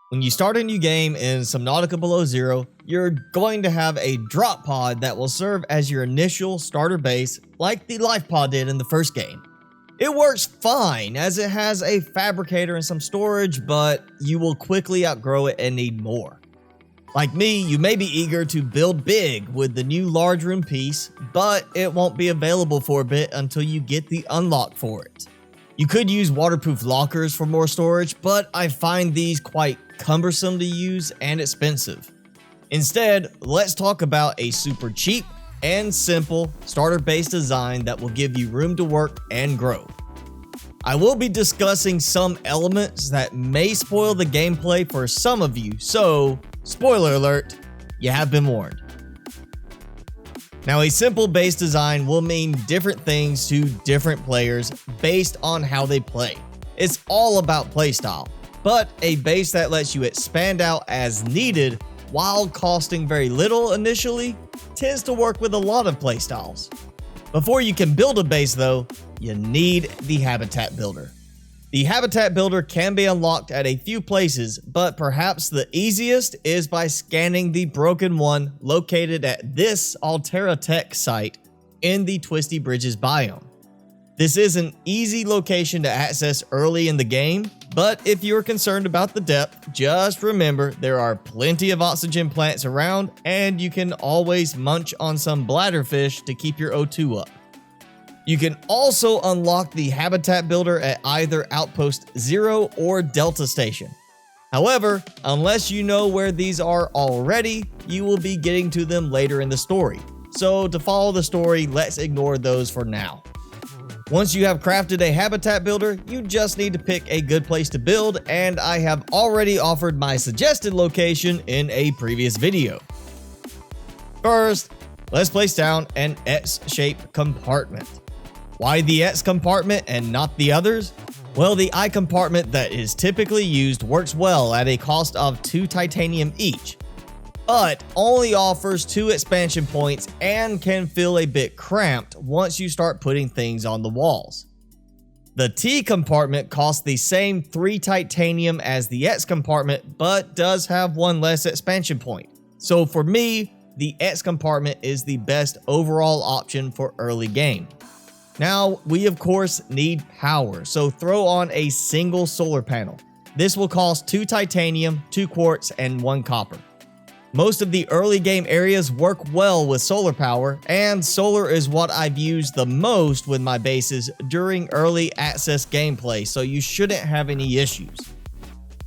When you start a new game in Subnautica Below Zero, you're going to have a drop pod that will serve as your initial starter base like the life pod did in the first game. It works fine as it has a fabricator and some storage, but you will quickly outgrow it and need more. Like me, you may be eager to build big with the new large room piece, but it won't be available for a bit until you get the unlock for it. You could use waterproof lockers for more storage, but I find these quite cumbersome to use and expensive. Instead, let's talk about a super cheap and simple starter base design that will give you room to work and grow. I will be discussing some elements that may spoil the gameplay for some of you, so spoiler alert, you have been warned. Now, a simple base design will mean different things to different players based on how they play. It's all about playstyle, but a base that lets you expand out as needed while costing very little initially tends to work with a lot of playstyles. Before you can build a base though, you need the habitat builder. The habitat builder can be unlocked at a few places, but perhaps the easiest is by scanning the broken one located at this Altera Tech site in the Twisty Bridges biome. This is an easy location to access early in the game, but if you're concerned about the depth, just remember there are plenty of oxygen plants around and you can always munch on some bladderfish to keep your O2 up. You can also unlock the habitat builder at either Outpost 0 or Delta Station. However, unless you know where these are already, you will be getting to them later in the story. So to follow the story, let's ignore those for now. Once you have crafted a habitat builder, you just need to pick a good place to build, and I have already offered my suggested location in a previous video. First, let's place down an X-shaped compartment. Why the X compartment and not the others? Well, the I compartment that is typically used works well at a cost of 2 titanium each, but only offers 2 expansion points and can feel a bit cramped once you start putting things on the walls. The T compartment costs the same 3 titanium as the X compartment, but does have 1 less expansion point. So for me, the X compartment is the best overall option for early game. Now, we of course need power, so throw on a single solar panel. This will cost 2 titanium, 2 quartz, and 1 copper. Most of the early game areas work well with solar power, and solar is what I've used the most with my bases during early access gameplay, so you shouldn't have any issues.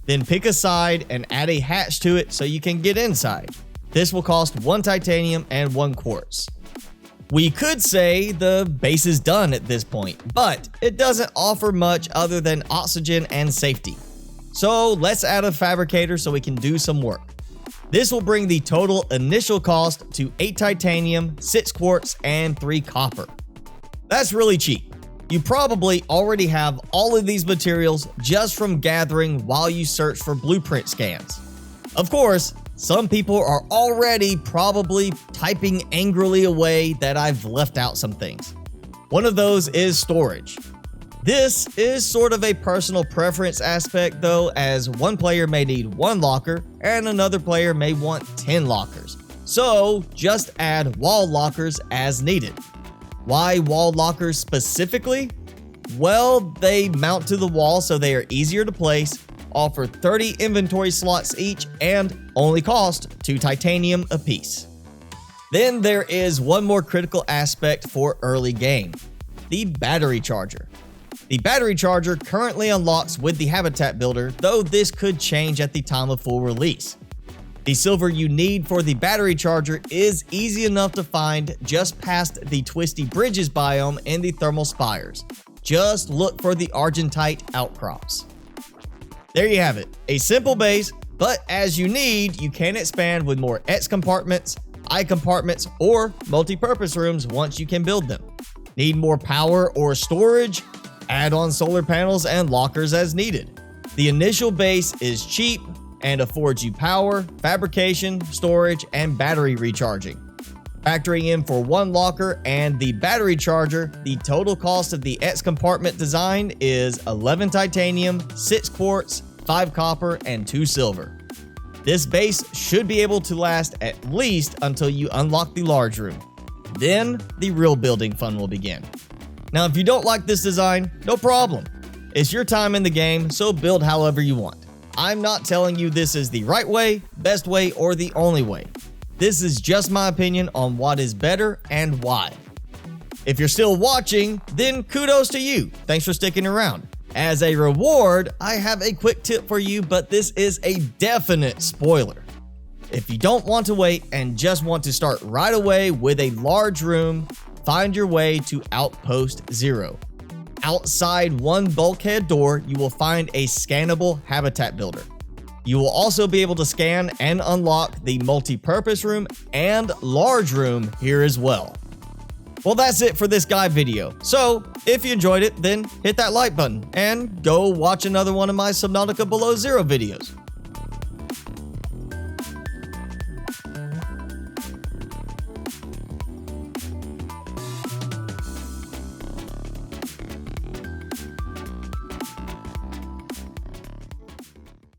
Then pick a side and add a hatch to it so you can get inside. This will cost 1 titanium and 1 quartz. We could say the base is done at this point, but it doesn't offer much other than oxygen and safety. So let's add a fabricator so we can do some work. This will bring the total initial cost to 8 titanium, 6 quartz, and 3 copper. That's really cheap. You probably already have all of these materials just from gathering while you search for blueprint scans. Of course, some people are already probably typing angrily away that I've left out some things. One of those is storage. This is sort of a personal preference aspect though, as one player may need 1 locker and another player may want 10 lockers. So just add wall lockers as needed. Why wall lockers specifically? Well, they mount to the wall so they are easier to place, offer 30 inventory slots each, and only cost 2 titanium apiece. Then there is one more critical aspect for early game: the battery charger. The battery charger currently unlocks with the habitat builder, though this could change at the time of full release. The silver you need for the battery charger is easy enough to find just past the Twisty Bridges biome in the thermal spires. Just look for the argentite outcrops. There you have it, a simple base, but as you need, you can expand with more X compartments, I compartments, or multi-purpose rooms once you can build them. Need more power or storage? Add on solar panels and lockers as needed. The initial base is cheap and affords you power, fabrication, storage, and battery recharging. Factoring in for 1 locker and the battery charger, the total cost of the X compartment design is 11 titanium, 6 quartz, 5 copper, and 2 silver. This base should be able to last at least until you unlock the large room. Then the real building fun will begin. Now, if you don't like this design, no problem. It's your time in the game, so build however you want. I'm not telling you this is the right way, best way, or the only way. This is just my opinion on what is better and why. If you're still watching, then kudos to you. Thanks for sticking around. As a reward, I have a quick tip for you, but this is a definite spoiler. If you don't want to wait and just want to start right away with a large room, find your way to Outpost 0. Outside one bulkhead door, you will find a scannable habitat builder. You will also be able to scan and unlock the multi-purpose room and large room here as well. Well, that's it for this guide video. So, if you enjoyed it, then hit that like button and go watch another one of my Subnautica Below Zero videos.